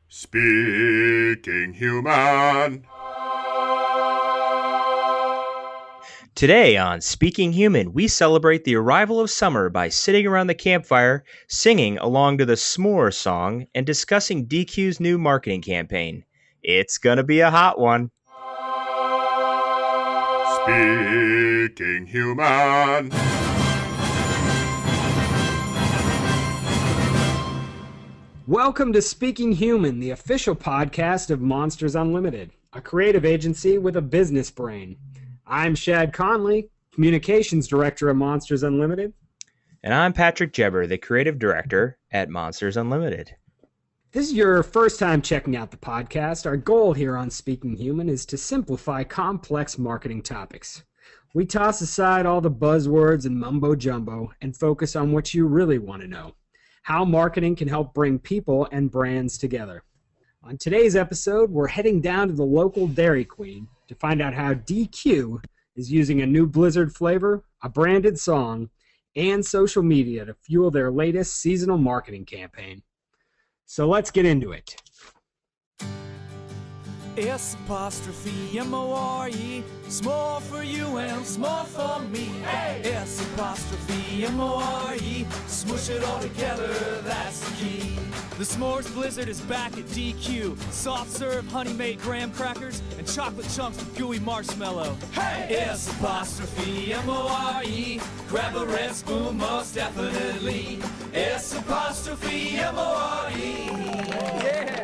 Speaking Human. Today on Speaking Human, we celebrate the arrival of summer by sitting around the campfire, singing along to the S'more song, and discussing DQ's new marketing campaign. It's gonna be a hot one. Speaking Human. Welcome to Speaking Human, the official podcast of Monsters Unlimited, a creative agency with a business brain. I'm Shad Conley, Communications Director of Monsters Unlimited. And I'm Patrick Jebber, the Creative Director at Monsters Unlimited. If this is your first time checking out the podcast, our goal here on Speaking Human is to simplify complex marketing topics. We toss aside all the buzzwords and mumbo-jumbo and focus on what you really want to know: how marketing can help bring people and brands together. On today's episode, we're heading down to the local Dairy Queen to find out how DQ is using a new Blizzard flavor, a branded song, and social media to fuel their latest seasonal marketing campaign. So let's get into it. S-apostrophe-M-O-R-E, small for you and small for me. Hey! S-apostrophe-M-O-R-E, smush it all together, that's the key. The S'mores Blizzard is back at DQ. Soft serve, honey-made graham crackers, and chocolate chunks of gooey marshmallow. Hey! S-apostrophe-M-O-R-E, grab a red spoon most definitely. S-apostrophe-M-O-R-E. Yeah!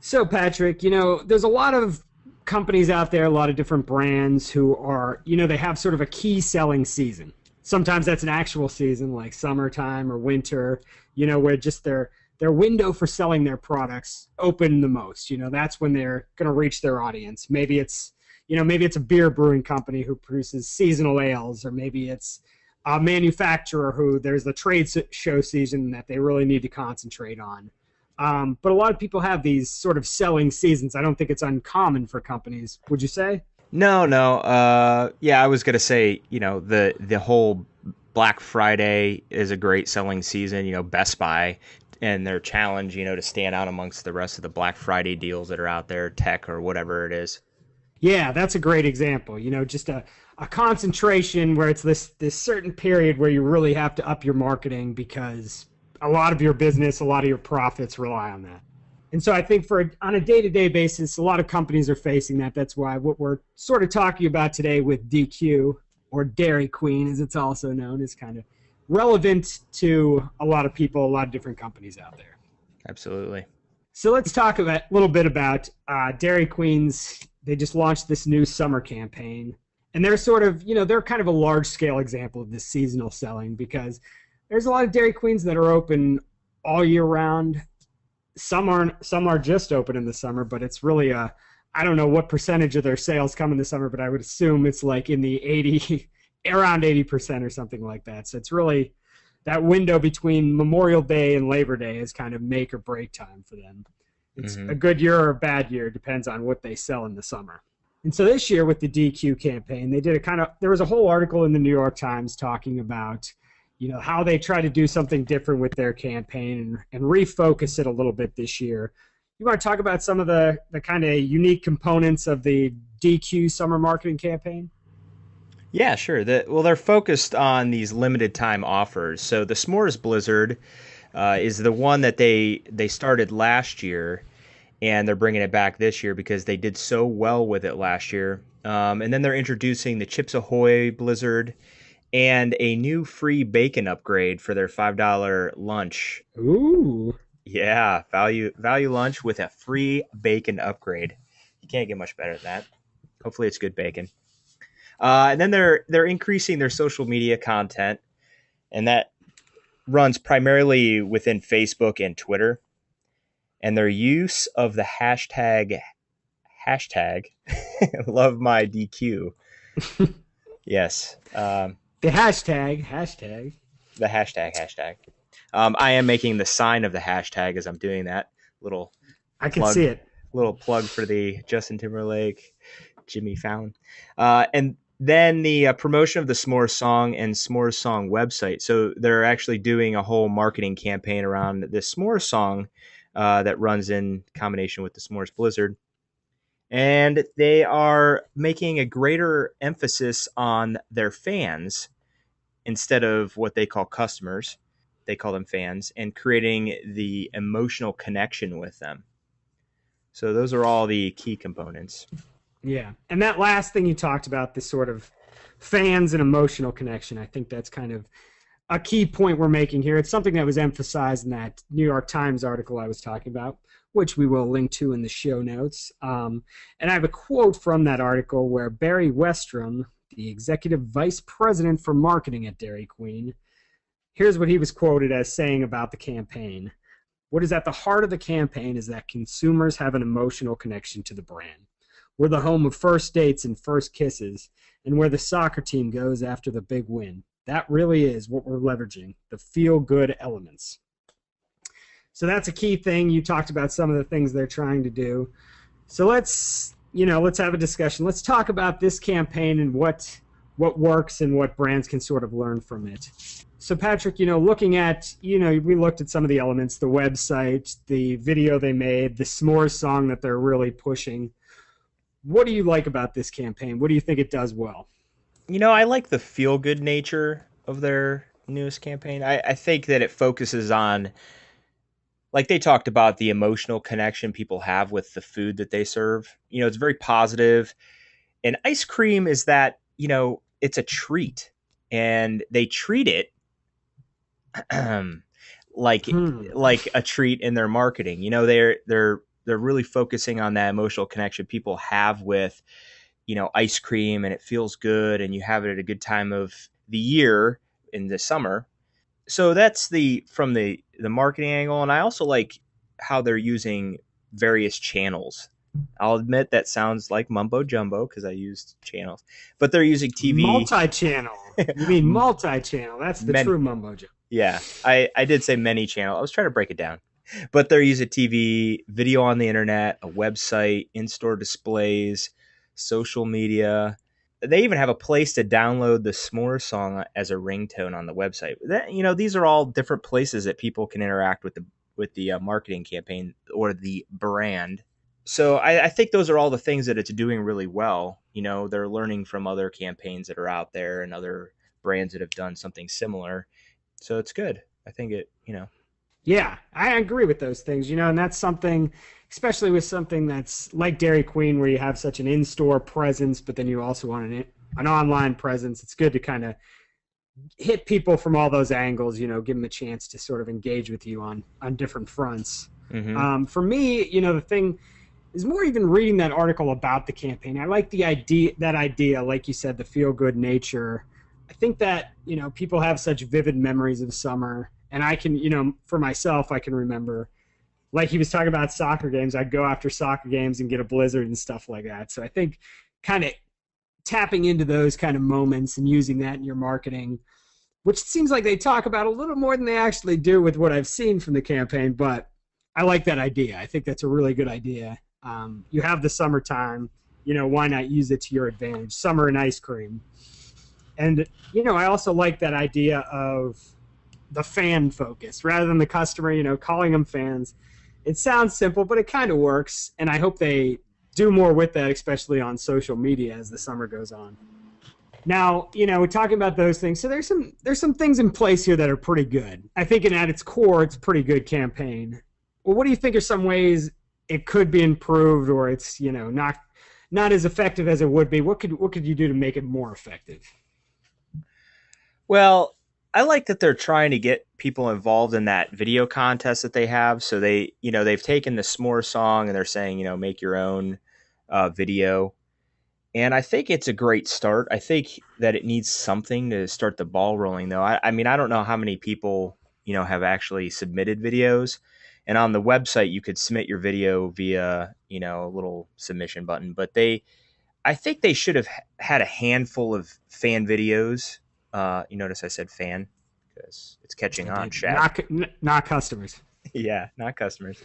So, Patrick, there's a lot of companies out there, a lot of different brands who are, they have sort of a key selling season. Sometimes that's an actual season, like summertime or winter, where just their window for selling their products open the most. That's when they're going to reach their audience. Maybe it's a beer brewing company who produces seasonal ales, or maybe it's a manufacturer who there's the trade show season that they really need to concentrate on. But a lot of people have these sort of selling seasons. I don't think it's uncommon for companies. Would you say? No. Yeah, I was gonna say, the whole Black Friday is a great selling season. Best Buy and their challenge, to stand out amongst the rest of the Black Friday deals that are out there, tech or whatever it is. Yeah, that's a great example. Just a concentration where it's this certain period where you really have to up your marketing because a lot of your business, a lot of your profits rely on that. And so I think on a day-to-day basis, a lot of companies are facing that. That's why what we're sort of talking about today with DQ, or Dairy Queen as it's also known, is kind of relevant to a lot of people, a lot of different companies out there. Absolutely. So let's talk a little bit about Dairy Queen's. They just launched this new summer campaign. And they're sort of, they're kind of a large-scale example of this seasonal selling, because there's a lot of Dairy Queens that are open all year round. Some are just open in the summer, but it's really I don't know what percentage of their sales come in the summer, but I would assume it's like in the around 80% or something like that. So it's really that window between Memorial Day and Labor Day is kind of make or break time for them. It's a good year or a bad year, depends on what they sell in the summer. And so this year with the DQ campaign, they did there was a whole article in the New York Times talking about how they try to do something different with their campaign and refocus it a little bit this year. You want to talk about some of the kind of unique components of the DQ summer marketing campaign? Yeah, sure. They're focused on these limited time offers. So the S'mores Blizzard is the one that they started last year, and they're bringing it back this year because they did so well with it last year. And then they're introducing the Chips Ahoy Blizzard and a new free bacon upgrade for their $5 lunch. Ooh. Yeah, value lunch with a free bacon upgrade. You can't get much better than that. Hopefully it's good bacon. And then they're increasing their social media content, and that runs primarily within Facebook and Twitter. And their use of the hashtag love my DQ. Yes. The hashtag. The hashtag. I am making the sign of the hashtag as I'm doing that. I can see it. Little plug for the Justin Timberlake, Jimmy Fallon. And Then the promotion of the S'mores Song and S'mores Song website. So they're actually doing a whole marketing campaign around the S'mores Song that runs in combination with the S'mores Blizzard. And they are making a greater emphasis on their fans instead of what they call customers. They call them fans, and creating the emotional connection with them. So those are all the key components. Yeah. And that last thing you talked about, this sort of fans and emotional connection, I think that's kind of a key point we're making here. It's something that was emphasized in that New York Times article I was talking about, which we will link to in the show notes. And I have a quote from that article where Barry Westrom, the executive vice president for marketing at Dairy Queen, here's what he was quoted as saying about the campaign. What is at the heart of the campaign is that consumers have an emotional connection to the brand. We're the home of first dates and first kisses, and where the soccer team goes after the big win. That really is what we're leveraging, the feel-good elements. So that's a key thing. You talked about some of the things they're trying to do. So let's have a discussion. Let's talk about this campaign and what works and what brands can sort of learn from it. So Patrick, looking at, we looked at some of the elements, the website, the video they made, the S'mores Song that they're really pushing. What do you like about this campaign? What do you think it does well? I like the feel-good nature of their newest campaign. I think that it focuses on, like they talked about, the emotional connection people have with the food that they serve. It's very positive. And ice cream is that, it's a treat. And they treat it like a treat in their marketing. They're really focusing on that emotional connection people have with, ice cream, and it feels good, and you have it at a good time of the year in the summer. So that's from the marketing angle. And I also like how they're using various channels. I'll admit that sounds like mumbo jumbo because I used channels, but they're using TV. Multi-channel. You mean multi-channel. That's the true mumbo jumbo. Yeah, I did say many channel. I was trying to break it down. But they're using TV, video on the internet, a website, in-store displays, social media. They even have a place to download the S'mores Song as a ringtone on the website. These are all different places that people can interact with the marketing campaign or the brand. So I think those are all the things that it's doing really well. They're learning from other campaigns that are out there and other brands that have done something similar. So it's good. I think it. Yeah, I agree with those things, and that's something, especially with something that's like Dairy Queen, where you have such an in-store presence, but then you also want an online presence. It's good to kind of hit people from all those angles, give them a chance to sort of engage with you on different fronts. Mm-hmm. For me, the thing is more even reading that article about the campaign. I like that idea, like you said, the feel-good nature. I think that, people have such vivid memories of summer. And I can, for myself, I can remember, like he was talking about soccer games, I'd go after soccer games and get a blizzard and stuff like that. So I think kind of tapping into those kind of moments and using that in your marketing, which seems like they talk about a little more than they actually do with what I've seen from the campaign. But I like that idea. I think that's a really good idea. You have the summertime, why not use it to your advantage? Summer and ice cream. And, I also like that idea of the fan focus rather than the customer, calling them fans. It sounds simple, but it kind of works. And I hope they do more with that, especially on social media as the summer goes on. Now, we're talking about those things. So there's some things in place here that are pretty good. I think at its core, it's a pretty good campaign. Well, what do you think are some ways it could be improved, or it's, not as effective as it would be? What could you do to make it more effective? Well, I like that they're trying to get people involved in that video contest that they have. So they've taken the S'mores Song and they're saying, make your own video. And I think it's a great start. I think that it needs something to start the ball rolling, though. I mean, I don't know how many people, have actually submitted videos. And on the website, you could submit your video via, a little submission button. But I think they should have had a handful of fan videos. You notice I said fan because it's catching on, Shaq. Not customers. Yeah, not customers.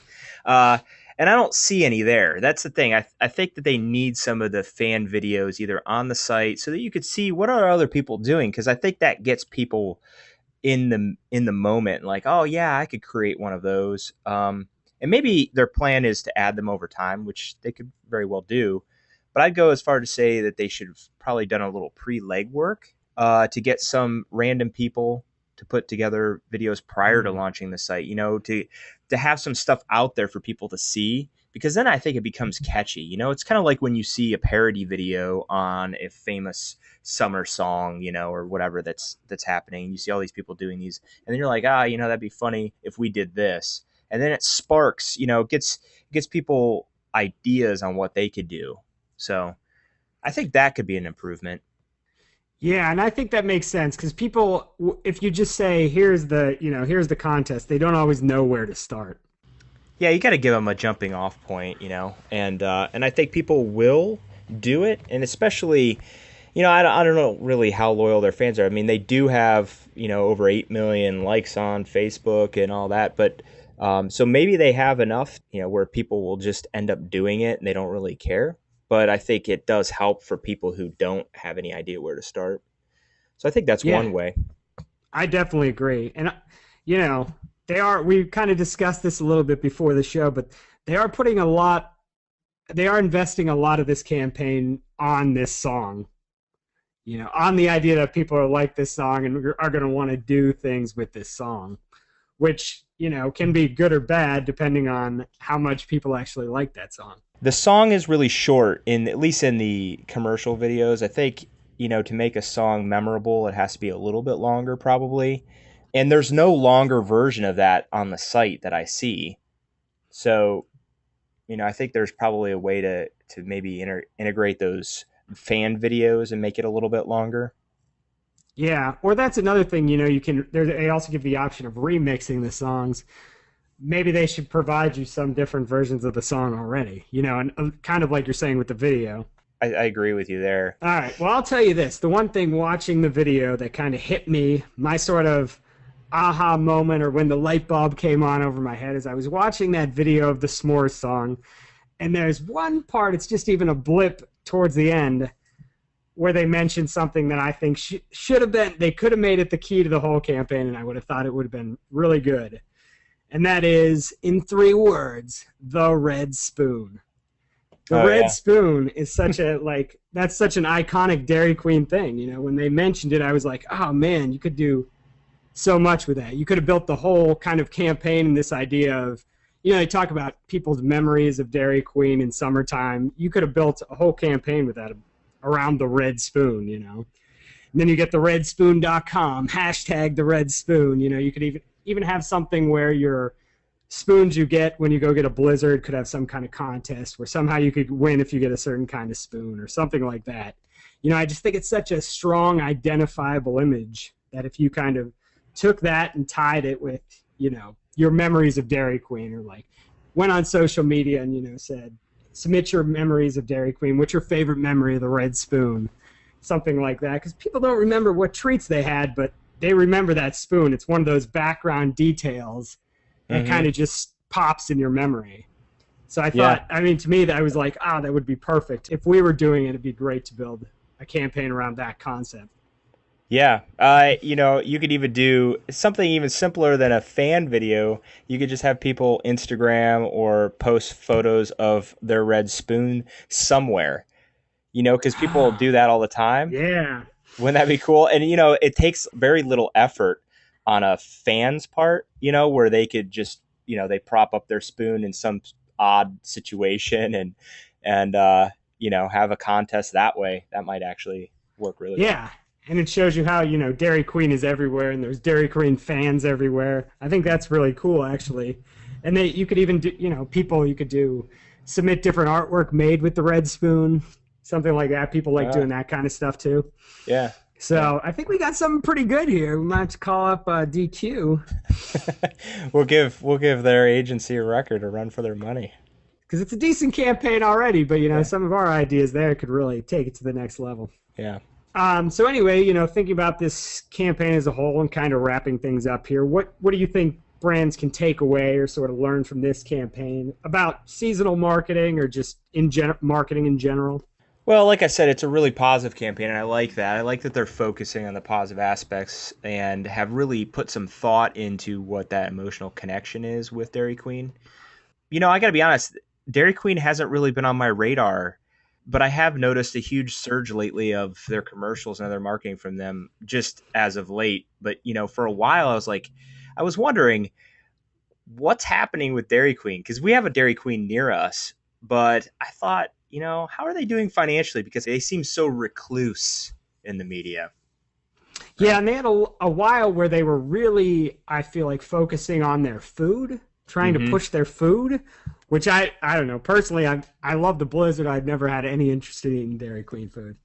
And I don't see any there. That's the thing. I think that they need some of the fan videos either on the site so that you could see what are other people doing, because I think that gets people in the moment, like, oh yeah, I could create one of those. And maybe their plan is to add them over time, which they could very well do. But I'd go as far to say that they should have probably done a little pre-legwork to get some random people to put together videos prior to launching the site, to have some stuff out there for people to see, because then I think it becomes catchy. It's kind of like when you see a parody video on a famous summer song, or whatever that's happening. You see all these people doing these, and then you're like, that'd be funny if we did this. And then it sparks, gets people ideas on what they could do. So I think that could be an improvement. Yeah, and I think that makes sense because people, if you just say, here's the contest, they don't always know where to start. Yeah, you got to give them a jumping off point, and I think people will do it, and especially, I don't know really how loyal their fans are. I mean, they do have, over 8 million likes on Facebook and all that, but so maybe they have enough, where people will just end up doing it and they don't really care. But I think it does help for people who don't have any idea where to start. So I think that's one way. I definitely agree. And, we kind of discussed this a little bit before the show, but they are investing a lot of this campaign on this song, on the idea that people are like this song and are going to want to do things with this song, which, can be good or bad depending on how much people actually like that song. The song is really short, at least in the commercial videos. I think, to make a song memorable, it has to be a little bit longer probably. And there's no longer version of that on the site that I see. So, I think there's probably a way to maybe integrate those fan videos and make it a little bit longer. Yeah, or that's another thing, they also give the option of remixing the songs. Maybe they should provide you some different versions of the song already, and kind of like you're saying with the video. I agree with you there. All right, well, I'll tell you this. The one thing watching the video that kind of hit me, my sort of aha moment, or when the light bulb came on over my head, is I was watching that video of the S'mores song, and there's one part, it's just even a blip towards the end, where they mentioned something that I think should have been, they could have made it the key to the whole campaign, and I would have thought it would have been really good. And that is, in 3 words, the red spoon. The red spoon is such that's such an iconic Dairy Queen thing. When they mentioned it, I was like, oh man, you could do so much with that. You could have built the whole kind of campaign and this idea of, they talk about people's memories of Dairy Queen in summertime. You could have built a whole campaign with that around the red spoon, And then you get the redspoon.com, hashtag the red spoon. You could even have something where your spoons you get when you go get a Blizzard could have some kind of contest where somehow you could win if you get a certain kind of spoon or something like that. I just think it's such a strong identifiable image that if you kind of took that and tied it with, your memories of Dairy Queen, or went on social media and, said, submit your memories of Dairy Queen. What's your favorite memory of the red spoon? Something like that. Because people don't remember what treats they had, but they remember that spoon. It's one of those background details that kind of just pops in your memory. So I thought, to me, that was like, that would be perfect. If we were doing it, it'd be great to build a campaign around that concept. Yeah. You could even do something even simpler than a fan video. You could just have people Instagram or post photos of their red spoon somewhere, because people do that all the time. Yeah. Wouldn't that be cool? And, it takes very little effort on a fan's part, where they could just, they prop up their spoon in some odd situation and have a contest that way. That might actually work really well. Yeah. And it shows you how, Dairy Queen is everywhere and there's Dairy Queen fans everywhere. I think that's really cool, actually. And you could even do, you could do submit different artwork made with the red spoon, something like that. People like doing that kind of stuff too. Yeah. So I think we got something pretty good here. We might have to call up DQ. We'll give their agency a record, a run for their money. Because it's a decent campaign already, but some of our ideas there could really take it to the next level. Yeah. So anyway, thinking about this campaign as a whole and kind of wrapping things up here, what do you think brands can take away or sort of learn from this campaign about seasonal marketing or just marketing in general? Well, like I said, it's a really positive campaign, and I like that. I like that they're focusing on the positive aspects and have really put some thought into what that emotional connection is with Dairy Queen. I got to be honest, Dairy Queen hasn't really been on my radar, but I have noticed a huge surge lately of their commercials and other marketing from them just as of late. But, for a while, I was wondering what's happening with Dairy Queen, because we have a Dairy Queen near us, but I thought, how are they doing financially? Because they seem so recluse in the media. Yeah, and they had a while where they were really, I feel like, focusing on their food, trying to push their food, which I don't know. Personally, I love the Blizzard. I've never had any interest in eating Dairy Queen food.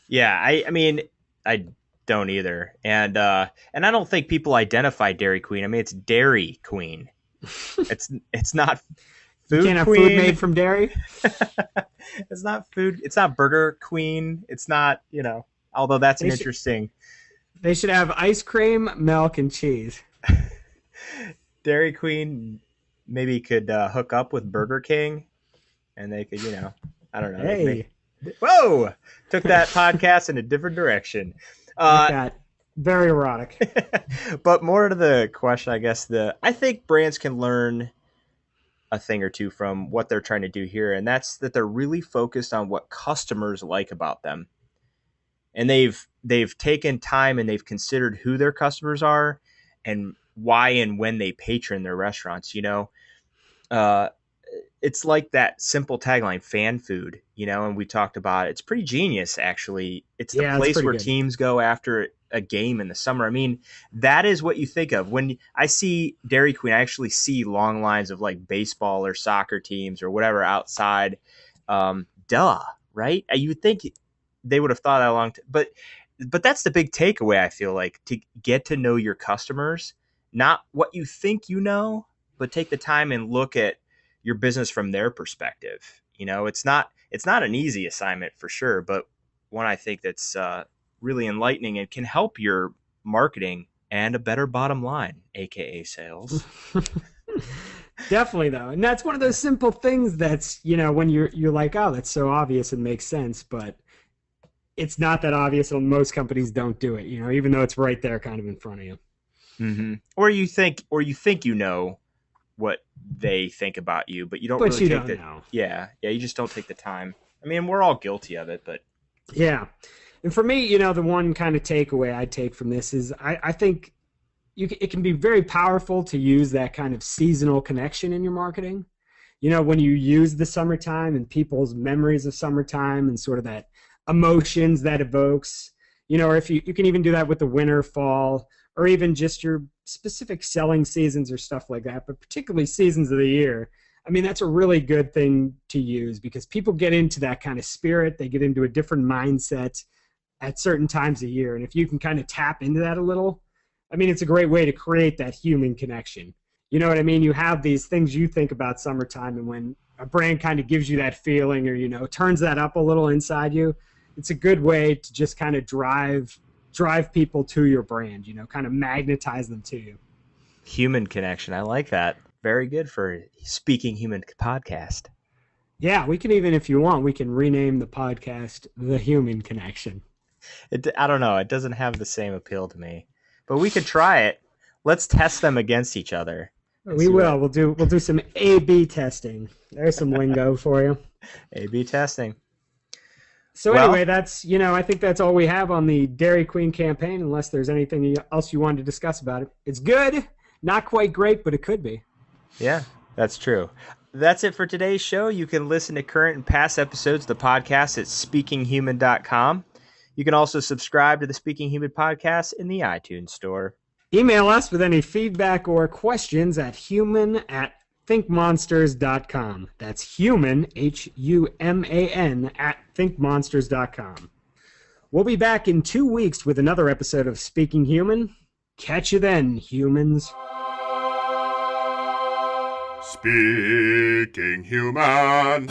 Yeah, I mean, I don't either. And I don't think people identify Dairy Queen. I mean, it's Dairy Queen. It's not food you can't have queen. Food made from dairy? It's not food. It's not Burger Queen. It's not, although that's interesting. They should have ice cream, milk, and cheese. Dairy Queen maybe could hook up with Burger King, and they could, I don't know. Hey. Whoa! Took that podcast in a different direction. Like that. Very erotic. But more to the question, I guess, I think brands can learn a thing or two from what they're trying to do here, and that's that they're really focused on what customers like about them. And they've taken time and they've considered who their customers are and why and when they patron their restaurants. It's like that simple tagline, fan food, and we talked about it. It's pretty genius, actually. It's the place where teams go after a game in the summer. I mean, that is what you think of. When I see Dairy Queen, I actually see long lines of like baseball or soccer teams or whatever outside. Right? You would think they would have thought that long but that's the big takeaway, I feel like, to get to know your customers, not what you think but take the time and look at your business from their perspective. It's not an easy assignment for sure, but one I think that's really enlightening and can help your marketing and a better bottom line, aka sales. Definitely, though. And that's one of those simple things that's, when you're like, oh, that's so obvious and makes sense, but it's not that obvious, and most companies don't do it, even though it's right there kind of in front of you. Mm-hmm. Or you think what they think about you, but you don't really take the know. Yeah, you just don't take the time. I mean, we're all guilty of it, but yeah. And for me, the one kind of takeaway I take from this is I think it can be very powerful to use that kind of seasonal connection in your marketing. When you use the summertime and people's memories of summertime and sort of that emotions that evokes, or if you can even do that with the winter, fall, or even just your specific selling seasons or stuff like that, but particularly seasons of the year. I mean, that's a really good thing to use because people get into that kind of spirit. They get into a different mindset at certain times of year. And if you can kind of tap into that a little, I mean, it's a great way to create that human connection. You know what I mean? You have these things you think about summertime, and when a brand kind of gives you that feeling or, turns that up a little inside you, it's a good way to just kind of drive people to your brand, kind of magnetize them to you. Human connection. I like that. Very good for Speaking Human podcast. Yeah, we can even, if you want, we can rename the podcast The Human Connection. I don't know. It doesn't have the same appeal to me, but we could try it. Let's test them against each other. We will. We'll do some A/B testing. There's some lingo for you. A/B testing. So anyway, that's, I think that's all we have on the Dairy Queen campaign, unless there's anything else you wanted to discuss about it. It's good, not quite great, but it could be. Yeah, that's true. That's it for today's show. You can listen to current and past episodes of the podcast at speakinghuman.com. You can also subscribe to the Speaking Human podcast in the iTunes store. Email us with any feedback or questions at human@thinkmonsters.com. That's human, HUMAN, @thinkmonsters.com. We'll be back in 2 weeks with another episode of Speaking Human. Catch you then, humans. Speaking Human.